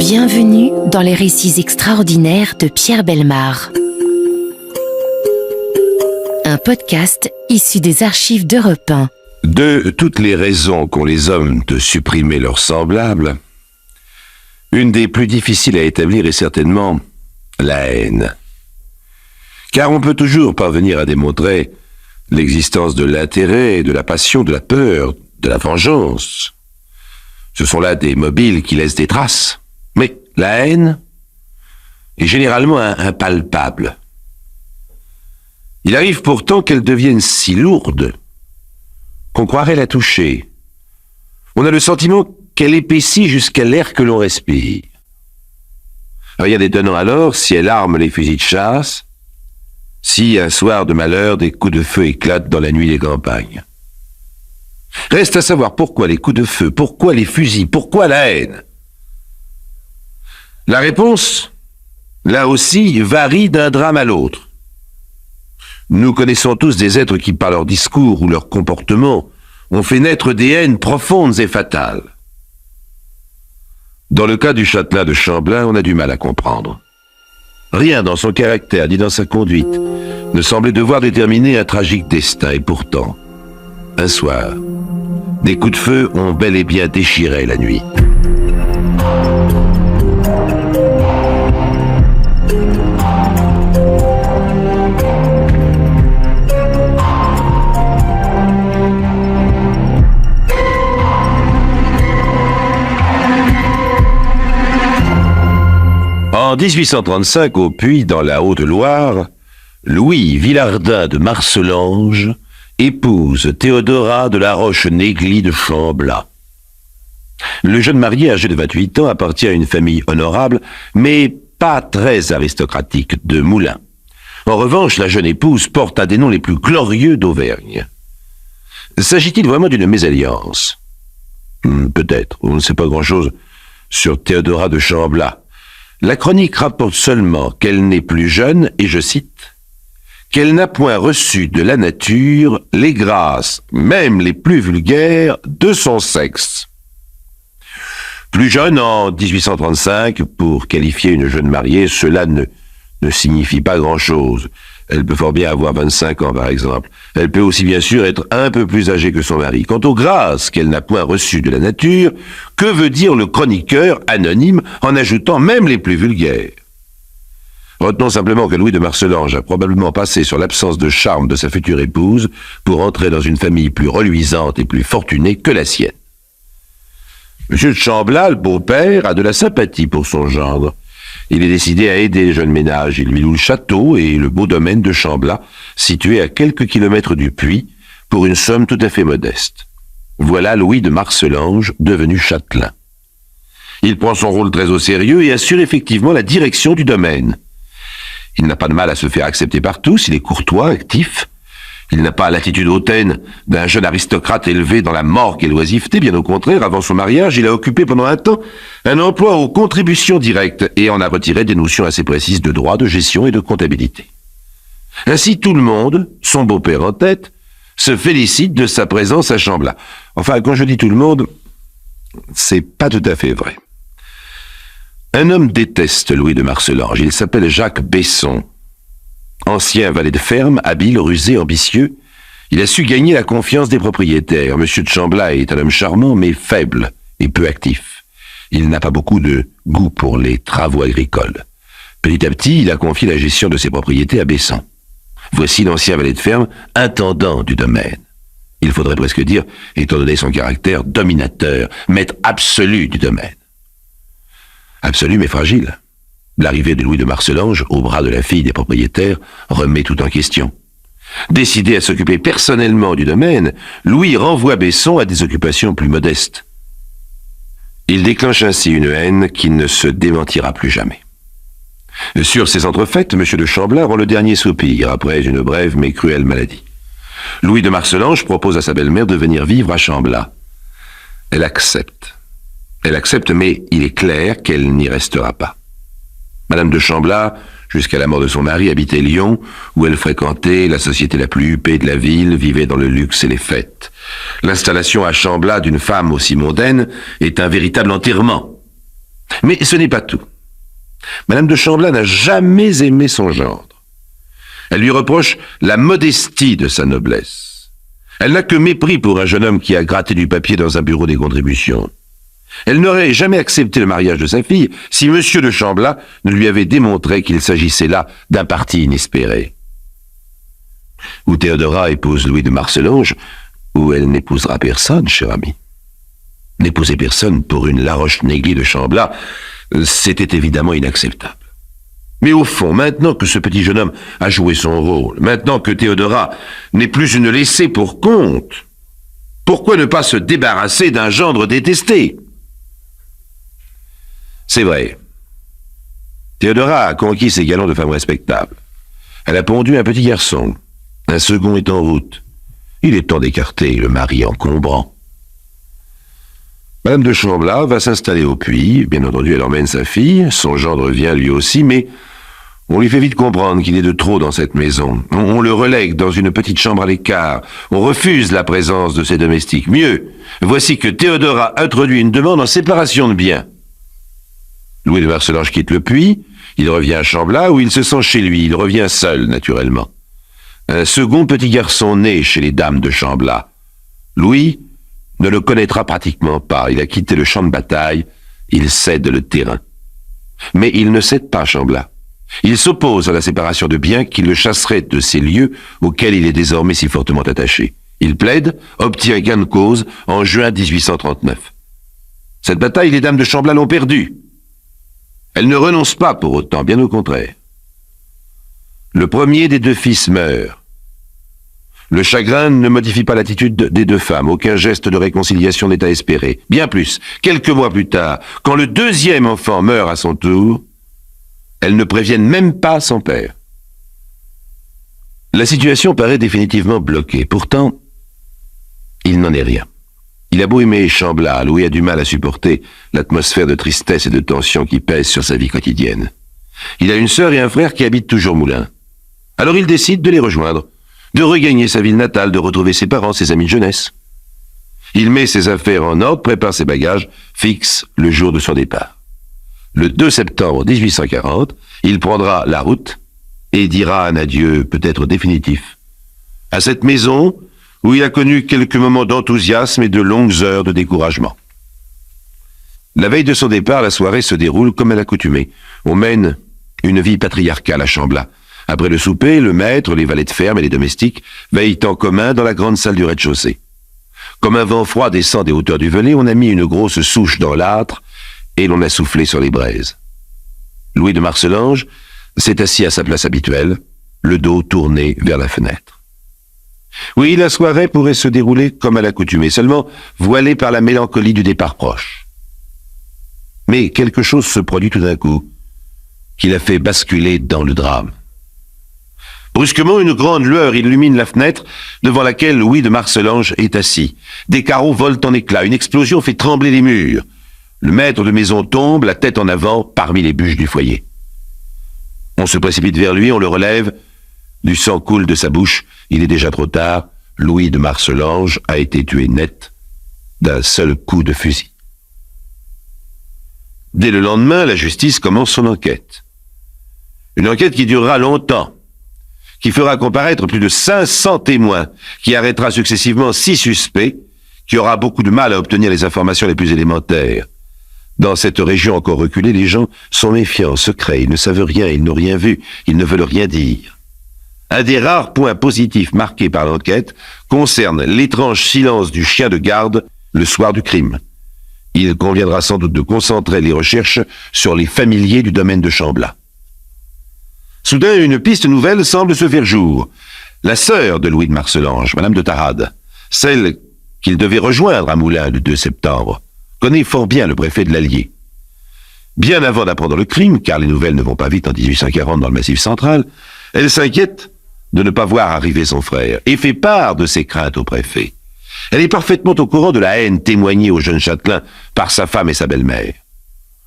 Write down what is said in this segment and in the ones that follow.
Bienvenue dans les récits extraordinaires de Pierre Bellemare. Un podcast issu des archives d'Europe 1. De toutes les raisons qu'ont les hommes de supprimer leurs semblables, une des plus difficiles à établir est certainement la haine. Car on peut toujours parvenir à démontrer l'existence de l'intérêt, de la passion, de la peur, de la vengeance. Ce sont là des mobiles qui laissent des traces. Mais la haine est généralement impalpable. Il arrive pourtant qu'elle devienne si lourde qu'on croirait la toucher. On a le sentiment qu'elle épaissit jusqu'à l'air que l'on respire. Rien d'étonnant alors si elle arme les fusils de chasse, si un soir de malheur des coups de feu éclatent dans la nuit des campagnes. Reste à savoir pourquoi les coups de feu, pourquoi les fusils, pourquoi la haine. La réponse, là aussi, varie d'un drame à l'autre. Nous connaissons tous des êtres qui, par leur discours ou leur comportement, ont fait naître des haines profondes et fatales. Dans le cas du châtelain de Chamblin, on a du mal à comprendre. Rien dans son caractère ni dans sa conduite ne semblait devoir déterminer un tragique destin, et pourtant, un soir, des coups de feu ont bel et bien déchiré la nuit. En 1835, au Puy, dans la Haute-Loire, Louis Villardin de Marcellange épouse Théodora de la Roche-Négly de Chamblat. Le jeune marié, âgé de 28 ans, appartient à une famille honorable, mais pas très aristocratique, de Moulins. En revanche, la jeune épouse porte un des noms les plus glorieux d'Auvergne. S'agit-il vraiment d'une mésalliance? Peut-être, on ne sait pas grand-chose sur Théodora de Chamblat. La chronique rapporte seulement qu'elle n'est plus jeune, et je cite, « qu'elle n'a point reçu de la nature les grâces, même les plus vulgaires, de son sexe. » Plus jeune en 1835, pour qualifier une jeune mariée, cela ne signifie pas grand-chose. Elle peut fort bien avoir 25 ans, par exemple. Elle peut aussi bien sûr être un peu plus âgée que son mari. Quant aux grâces qu'elle n'a point reçues de la nature, que veut dire le chroniqueur anonyme en ajoutant même les plus vulgaires? Retenons simplement que Louis de Marcellange a probablement passé sur l'absence de charme de sa future épouse pour entrer dans une famille plus reluisante et plus fortunée que la sienne. Monsieur de Chamblat, le beau-père, a de la sympathie pour son gendre. Il est décidé à aider les jeunes ménages. Il lui loue le château et le beau domaine de Chamblat, situé à quelques kilomètres du Puy, pour une somme tout à fait modeste. Voilà Louis de Marcellange, devenu châtelain. Il prend son rôle très au sérieux et assure effectivement la direction du domaine. Il n'a pas de mal à se faire accepter par tous, il est courtois, actif. Il n'a pas l'attitude hautaine d'un jeune aristocrate élevé dans la morgue et l'oisiveté. Bien au contraire, avant son mariage, il a occupé pendant un temps un emploi aux contributions directes et en a retiré des notions assez précises de droit, de gestion et de comptabilité. Ainsi, tout le monde, son beau-père en tête, se félicite de sa présence à Chamblat. Enfin, quand je dis tout le monde, c'est pas tout à fait vrai. Un homme déteste Louis de Marcellange. Il s'appelle Jacques Besson. Ancien valet de ferme, habile, rusé, ambitieux, il a su gagner la confiance des propriétaires. Monsieur de Chamblat est un homme charmant, mais faible et peu actif. Il n'a pas beaucoup de goût pour les travaux agricoles. Petit à petit, il a confié la gestion de ses propriétés à Besson. Voici l'ancien valet de ferme, intendant du domaine. Il faudrait presque dire, étant donné son caractère dominateur, maître absolu du domaine. Absolu mais fragile. L'arrivée de Louis de Marcellange, au bras de la fille des propriétaires, remet tout en question. Décidé à s'occuper personnellement du domaine, Louis renvoie Besson à des occupations plus modestes. Il déclenche ainsi une haine qui ne se démentira plus jamais. Sur ces entrefaites, M. de Chamblat rend le dernier soupir après une brève mais cruelle maladie. Louis de Marcellange propose à sa belle-mère de venir vivre à Chamblat. Elle accepte. Mais il est clair qu'elle n'y restera pas. Madame de Chamblat, jusqu'à la mort de son mari, habitait Lyon, où elle fréquentait la société la plus huppée de la ville, vivait dans le luxe et les fêtes. L'installation à Chamblat d'une femme aussi mondaine est un véritable enterrement. Mais ce n'est pas tout. Madame de Chamblas n'a jamais aimé son gendre. Elle lui reproche la modestie de sa noblesse. Elle n'a que mépris pour un jeune homme qui a gratté du papier dans un bureau des contributions. Elle n'aurait jamais accepté le mariage de sa fille si Monsieur de Chamblas ne lui avait démontré qu'il s'agissait là d'un parti inespéré. Ou Théodora épouse Louis de Marcellange, ou elle n'épousera personne, cher ami. N'épouser personne pour une Laroche-Négly de Chamblas, c'était évidemment inacceptable. Mais au fond, maintenant que ce petit jeune homme a joué son rôle, maintenant que Théodora n'est plus une laissée pour compte, pourquoi ne pas se débarrasser d'un gendre détesté? C'est vrai. Théodora a conquis ses galants de femme respectable. Elle a pondu un petit garçon. Un second est en route. Il est temps d'écarter le mari encombrant. Madame de Chamblas va s'installer au puits. Bien entendu, elle emmène sa fille. Son gendre vient lui aussi, mais on lui fait vite comprendre qu'il est de trop dans cette maison. On le relègue dans une petite chambre à l'écart. On refuse la présence de ses domestiques. Mieux, voici que Théodora introduit une demande en séparation de biens. Louis de Marcellange quitte le puits. Il revient à Chamblas où il se sent chez lui. Il revient seul, naturellement. Un second petit garçon naît chez les dames de Chamblas. Louis ne le connaîtra pratiquement pas. Il a quitté le champ de bataille. Il cède le terrain. Mais il ne cède pas Chamblas. Il s'oppose à la séparation de biens qui le chasserait de ces lieux auxquels il est désormais si fortement attaché. Il plaide, obtient gain de cause en juin 1839. Cette bataille, les dames de Chamblas l'ont perdue. Elles ne renoncent pas pour autant, bien au contraire. Le premier des deux fils meurt. Le chagrin ne modifie pas l'attitude des deux femmes. Aucun geste de réconciliation n'est à espérer. Bien plus, quelques mois plus tard, quand le deuxième enfant meurt à son tour, elles ne préviennent même pas son père. La situation paraît définitivement bloquée. Pourtant, il n'en est rien. Il a beau aimer Chamblas, Louis a du mal à supporter l'atmosphère de tristesse et de tension qui pèse sur sa vie quotidienne. Il a une sœur et un frère qui habitent toujours Moulins. Alors il décide de les rejoindre, de regagner sa ville natale, de retrouver ses parents, ses amis de jeunesse. Il met ses affaires en ordre, prépare ses bagages, fixe le jour de son départ. Le 2 septembre 1840, il prendra la route et dira un adieu peut-être définitif à cette maison où il a connu quelques moments d'enthousiasme et de longues heures de découragement. La veille de son départ, la soirée se déroule comme à l'accoutumée. On mène une vie patriarcale à Chamblas. Après le souper, le maître, les valets de ferme et les domestiques veillent en commun dans la grande salle du rez-de-chaussée. Comme un vent froid descend des hauteurs du Velay, on a mis une grosse souche dans l'âtre et l'on a soufflé sur les braises. Louis de Marcellange s'est assis à sa place habituelle, le dos tourné vers la fenêtre. Oui, la soirée pourrait se dérouler comme à l'accoutumée, seulement voilée par la mélancolie du départ proche. Mais quelque chose se produit tout d'un coup, qui l'a fait basculer dans le drame. Brusquement, une grande lueur illumine la fenêtre devant laquelle Louis de Marcellange est assis. Des carreaux volent en éclats, une explosion fait trembler les murs. Le maître de maison tombe, la tête en avant, parmi les bûches du foyer. On se précipite vers lui, on le relève. Du sang coule de sa bouche. Il est déjà trop tard. Louis de Marcellange a été tué net d'un seul coup de fusil. Dès le lendemain, la justice commence son enquête. Une enquête qui durera longtemps, qui fera comparaître plus de 500 témoins, qui arrêtera successivement 6 suspects, qui aura beaucoup de mal à obtenir les informations les plus élémentaires. Dans cette région encore reculée, les gens sont méfiants, secrets, ils ne savent rien, ils n'ont rien vu, ils ne veulent rien dire. Un des rares points positifs marqués par l'enquête concerne l'étrange silence du chien de garde le soir du crime. Il conviendra sans doute de concentrer les recherches sur les familiers du domaine de Chamblas. Soudain, une piste nouvelle semble se faire jour. La sœur de Louis de Marcellange, Madame de Tarade, celle qu'il devait rejoindre à Moulins le 2 septembre, connaît fort bien le préfet de l'Allier. Bien avant d'apprendre le crime, car les nouvelles ne vont pas vite en 1840 dans le Massif central, elle s'inquiète de ne pas voir arriver son frère et fait part de ses craintes au préfet. Elle est parfaitement au courant de la haine témoignée au jeune châtelain par sa femme et sa belle-mère.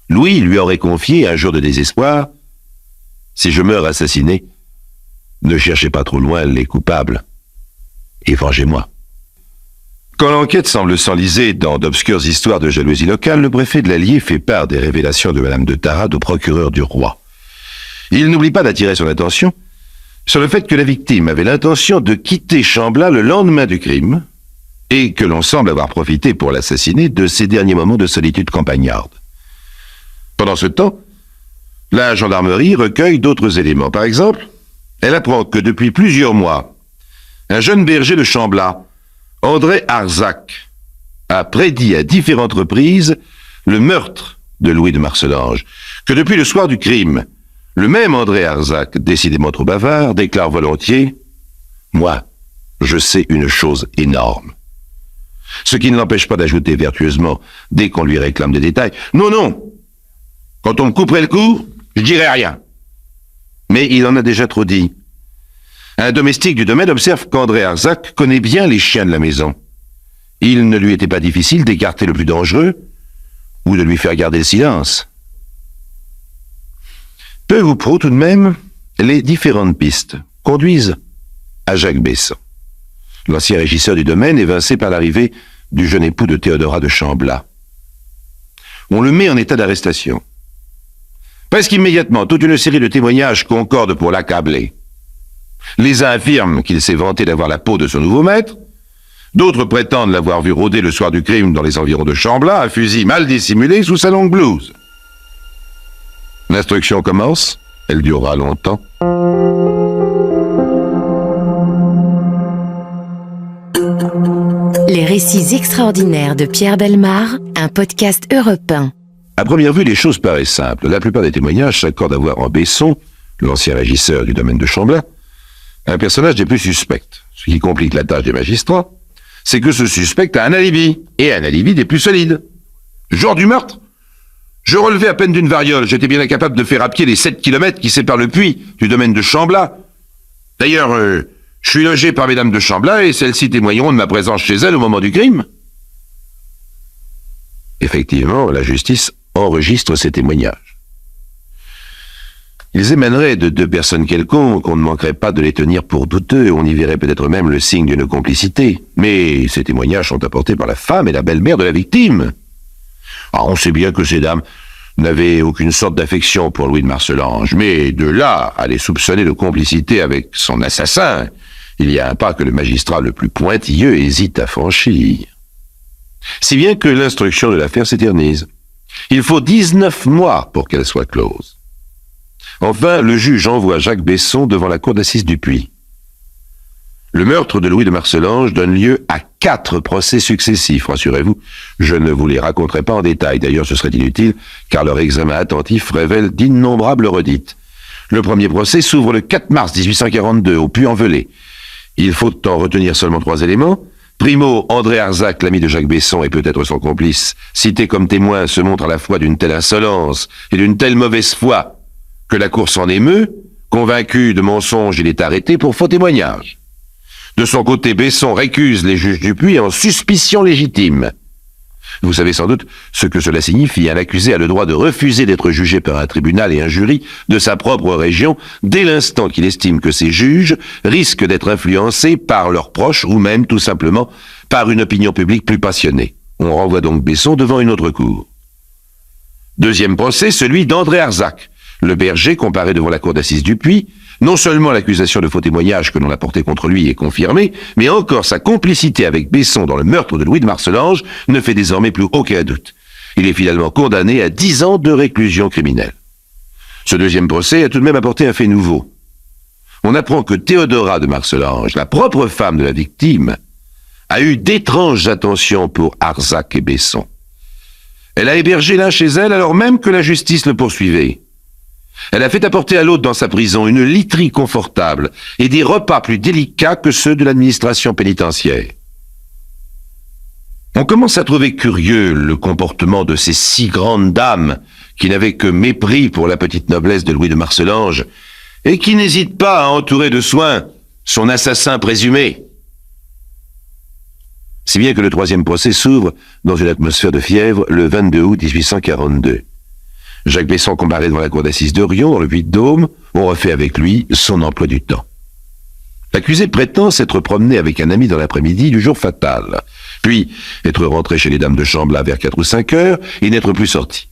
Louis lui aurait confié, un jour de désespoir, « Si je meurs assassiné, ne cherchez pas trop loin les coupables et vengez-moi. » Quand l'enquête semble s'enliser dans d'obscures histoires de jalousie locale, le préfet de l'Allier fait part des révélations de Madame de Tarade au procureur du roi. Il n'oublie pas d'attirer son attention sur le fait que la victime avait l'intention de quitter Chamblat le lendemain du crime et que l'on semble avoir profité pour l'assassiner de ses derniers moments de solitude campagnarde. Pendant ce temps, la gendarmerie recueille d'autres éléments. Par exemple, elle apprend que depuis plusieurs mois, un jeune berger de Chamblat, André Arzac, a prédit à différentes reprises le meurtre de Louis de Marcellange, que depuis le soir du crime, le même André Arzac, décidément trop bavard, déclare volontiers « Moi, je sais une chose énorme ». Ce qui ne l'empêche pas d'ajouter vertueusement, dès qu'on lui réclame des détails, « Non, non, quand on me couperait le cou, je dirais rien ». Mais il en a déjà trop dit. Un domestique du domaine observe qu'André Arzac connaît bien les chiens de la maison. Il ne lui était pas difficile d'écarter le plus dangereux ou de lui faire garder le silence. Peu ou prou, tout de même, les différentes pistes conduisent à Jacques Besson. L'ancien régisseur du domaine évincé par l'arrivée du jeune époux de Théodora de Chamblat. On le met en état d'arrestation. Presque immédiatement, toute une série de témoignages concordent pour l'accabler. Les uns affirment qu'il s'est vanté d'avoir la peau de son nouveau maître, d'autres prétendent l'avoir vu rôder le soir du crime dans les environs de Chamblat, un fusil mal dissimulé sous sa longue blouse. L'instruction commence, elle durera longtemps. Les récits extraordinaires de Pierre Bellemare, un podcast Europe 1. À première vue, les choses paraissent simples. La plupart des témoignages s'accordent à voir en Besson, l'ancien régisseur du domaine de Chamblat, un personnage des plus suspects. Ce qui complique la tâche des magistrats, c'est que ce suspect a un alibi, et un alibi des plus solides. Jour du meurtre, je relevais à peine d'une variole, j'étais bien incapable de faire à pied les 7 kilomètres qui séparent le puits du domaine de Chamblat. D'ailleurs, je suis logé par mesdames de Chamblat et celles-ci témoigneront de ma présence chez elles au moment du crime. Effectivement, la justice enregistre ces témoignages. Ils émaneraient de deux personnes quelconques, on ne manquerait pas de les tenir pour douteux, on y verrait peut-être même le signe d'une complicité. Mais ces témoignages sont apportés par la femme et la belle-mère de la victime. On sait bien que ces dames n'avaient aucune sorte d'affection pour Louis de Marcellange, mais de là à les soupçonner de complicité avec son assassin, il y a un pas que le magistrat le plus pointilleux hésite à franchir. Si bien que l'instruction de l'affaire s'éternise. Il faut 19 mois pour qu'elle soit close. Enfin, le juge envoie Jacques Besson devant la cour d'assises du Puy. Le meurtre de Louis de Marcellange donne lieu à 4 procès successifs, rassurez-vous. Je ne vous les raconterai pas en détail, d'ailleurs ce serait inutile, car leur examen attentif révèle d'innombrables redites. Le premier procès s'ouvre le 4 mars 1842, au Puy-en-Velay. Il faut en retenir seulement 3 éléments. Primo, André Arzac, l'ami de Jacques Besson et peut-être son complice, cité comme témoin, se montre à la fois d'une telle insolence et d'une telle mauvaise foi que la cour s'en émeut. Convaincu de mensonge, il est arrêté pour faux témoignage. De son côté, Besson récuse les juges du Puy en suspicion légitime. Vous savez sans doute ce que cela signifie. Un accusé a le droit de refuser d'être jugé par un tribunal et un jury de sa propre région dès l'instant qu'il estime que ces juges risquent d'être influencés par leurs proches ou même tout simplement par une opinion publique plus passionnée. On renvoie donc Besson devant une autre cour. Deuxième procès, celui d'André Arzac, le berger comparé devant la cour d'assises du Puy. Non seulement l'accusation de faux témoignage que l'on a portée contre lui est confirmée, mais encore sa complicité avec Besson dans le meurtre de Louis de Marcellange ne fait désormais plus aucun doute. Il est finalement condamné à 10 ans de réclusion criminelle. Ce deuxième procès a tout de même apporté un fait nouveau. On apprend que Théodora de Marcellange, la propre femme de la victime, a eu d'étranges attentions pour Arzac et Besson. Elle a hébergé l'un chez elle alors même que la justice le poursuivait. Elle a fait apporter à l'autre dans sa prison une literie confortable et des repas plus délicats que ceux de l'administration pénitentiaire. On commence à trouver curieux le comportement de ces 6 grandes dames qui n'avaient que mépris pour la petite noblesse de Louis de Marcellange et qui n'hésitent pas à entourer de soins son assassin présumé. Si bien que le 3e procès s'ouvre dans une atmosphère de fièvre le 22 août 1842. Jacques Besson comparaît devant la cour d'assises d'Orion, dans le Puy-de-Dôme. On refait avec lui son emploi du temps. L'accusé prétend s'être promené avec un ami dans l'après-midi du jour fatal. puis être rentré chez les dames de Chambla vers 4 ou 5 heures et n'être plus sorti.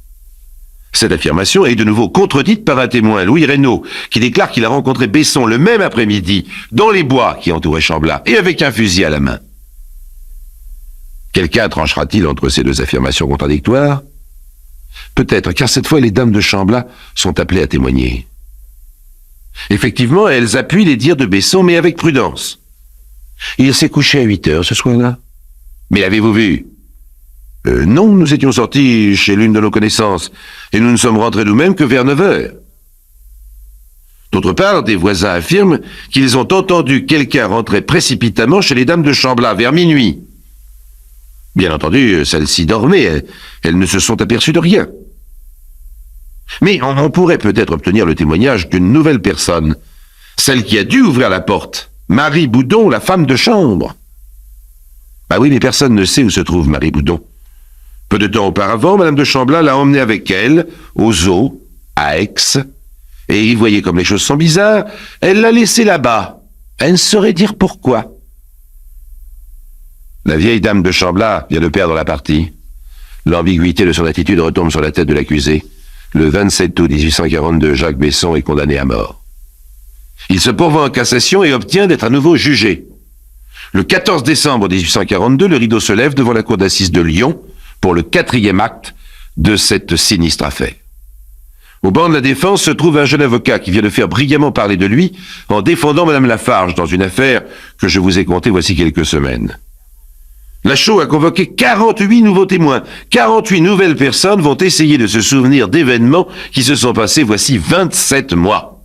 Cette affirmation est de nouveau contredite par un témoin, Louis Reynaud, qui déclare qu'il a rencontré Besson le même après-midi, dans les bois qui entouraient Chambla, et avec un fusil à la main. Quelqu'un tranchera-t-il entre ces deux affirmations contradictoires? Peut-être, car cette fois les dames de Chambla sont appelées à témoigner. Effectivement, elles appuient les dires de Besson, mais avec prudence. Il s'est couché à 8 heures ce soir-là. Mais l'avez-vous vu? Non, nous étions sortis chez l'une de nos connaissances, et nous ne sommes rentrés nous-mêmes que vers 9 heures. D'autre part, des voisins affirment qu'ils ont entendu quelqu'un rentrer précipitamment chez les dames de Chambla vers minuit. Bien entendu, celles-ci dormaient, elles ne se sont aperçues de rien. Mais on pourrait peut-être obtenir le témoignage d'une nouvelle personne, celle qui a dû ouvrir la porte, Marie Boudon, la femme de chambre. Bah oui, mais personne ne sait où se trouve Marie Boudon. Peu de temps auparavant, Madame de Chambla l'a emmenée avec elle, au zoo, à Aix, et vous voyez comme les choses sont bizarres, elle l'a laissée là-bas. Elle ne saurait dire pourquoi. La vieille dame de Chambla vient de perdre la partie. L'ambiguïté de son attitude retombe sur la tête de l'accusé. Le 27 août 1842, Jacques Besson est condamné à mort. Il se pourvoit en cassation et obtient d'être à nouveau jugé. Le 14 décembre 1842, le rideau se lève devant la cour d'assises de Lyon pour le 4e acte de cette sinistre affaire. Au banc de la défense se trouve un jeune avocat qui vient de faire brillamment parler de lui en défendant Madame Lafarge dans une affaire que je vous ai contée voici quelques semaines. La Chaux a convoqué 48 nouveaux témoins. 48 nouvelles personnes vont essayer de se souvenir d'événements qui se sont passés voici 27 mois.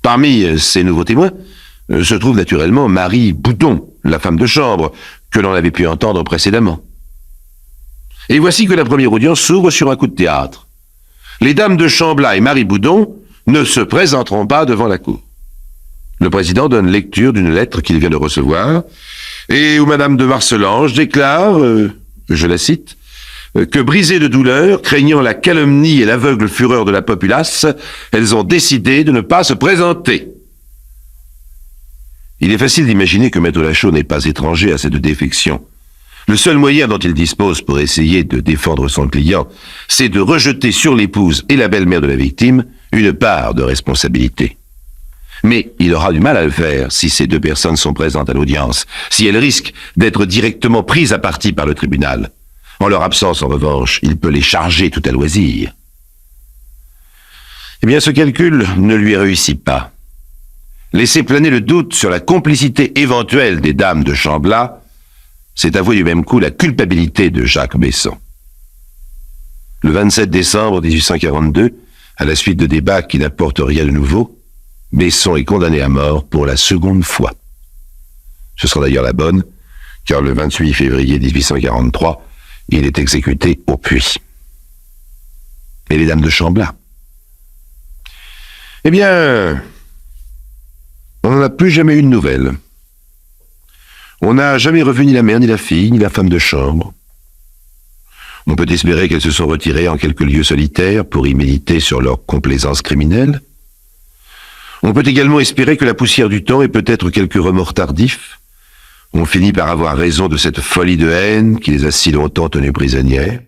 Parmi ces nouveaux témoins se trouve naturellement Marie Boudon, la femme de chambre, que l'on avait pu entendre précédemment. Et voici que la première audience s'ouvre sur un coup de théâtre. Les dames de Chambla et Marie Boudon ne se présenteront pas devant la cour. Le président donne lecture d'une lettre qu'il vient de recevoir, et où Madame de Marcelange déclare, je la cite, que brisées de douleur, craignant la calomnie et l'aveugle fureur de la populace, elles ont décidé de ne pas se présenter. Il est facile d'imaginer que Maître Lachaud n'est pas étranger à cette défection. Le seul moyen dont il dispose pour essayer de défendre son client, c'est de rejeter sur l'épouse et la belle-mère de la victime une part de responsabilité. Mais il aura du mal à le faire si ces deux personnes sont présentes à l'audience, si elles risquent d'être directement prises à partie par le tribunal. En leur absence, en revanche, il peut les charger tout à loisir. Eh bien, ce calcul ne lui réussit pas. Laisser planer le doute sur la complicité éventuelle des dames de Chambla, c'est avouer du même coup la culpabilité de Jacques Besson. Le 27 décembre 1842, à la suite de débats qui n'apportent rien de nouveau, Besson est condamné à mort pour la seconde fois. Ce sera d'ailleurs la bonne, car le 28 février 1843, il est exécuté au puits. Et les dames de Chambla? Eh bien, on n'en a plus jamais eu de nouvelles. On n'a jamais revu ni la mère, ni la fille, ni la femme de chambre. On peut espérer qu'elles se sont retirées en quelques lieux solitaires pour y méditer sur leur complaisance criminelle. On peut également espérer que la poussière du temps et peut-être quelques remords tardifs ont fini par avoir raison de cette folie de haine qui les a si longtemps tenues prisonnières.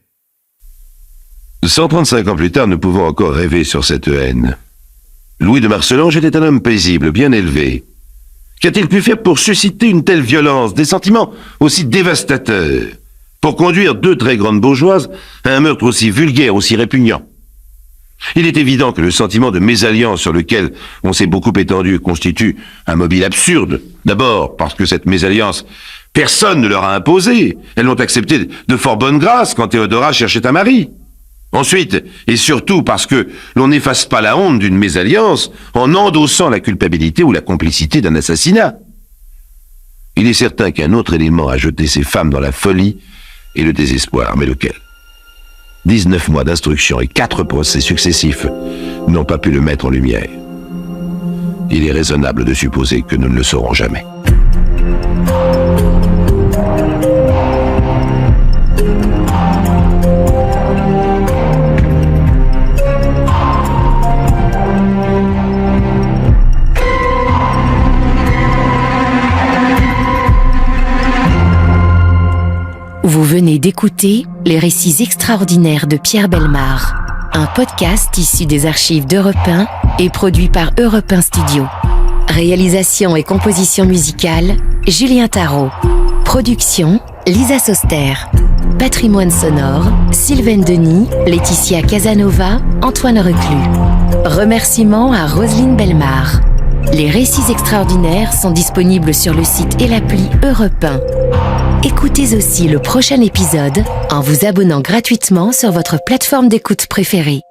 135 ans plus tard, nous pouvons encore rêver sur cette haine. Louis de Marcelange était un homme paisible, bien élevé. Qu'a-t-il pu faire pour susciter une telle violence, des sentiments aussi dévastateurs, pour conduire deux très grandes bourgeoises à un meurtre aussi vulgaire, aussi répugnant? Il est évident que le sentiment de mésalliance sur lequel on s'est beaucoup étendu constitue un mobile absurde. D'abord parce que cette mésalliance, personne ne leur a imposé. Elles l'ont acceptée de fort bonne grâce quand Théodora cherchait un mari. Ensuite, et surtout parce que l'on n'efface pas la honte d'une mésalliance en endossant la culpabilité ou la complicité d'un assassinat. Il est certain qu'un autre élément a jeté ces femmes dans la folie et le désespoir, mais lequel? 19 mois d'instruction et 4 procès successifs n'ont pas pu le mettre en lumière. Il est raisonnable de supposer que nous ne le saurons jamais. d'écouter Les récits extraordinaires de Pierre Bellemare, un podcast issu des archives d'Europe 1 et produit par Europe 1 Studio. Réalisation et composition musicale, Julien Tarot. Production, Lisa Soster. Patrimoine sonore, Sylvaine Denis, Laetitia Casanova, Antoine Reclus. Remerciements à Roselyne Bellemare. Les récits extraordinaires sont disponibles sur le site et l'appli Europe 1. Écoutez aussi le prochain épisode en vous abonnant gratuitement sur votre plateforme d'écoute préférée.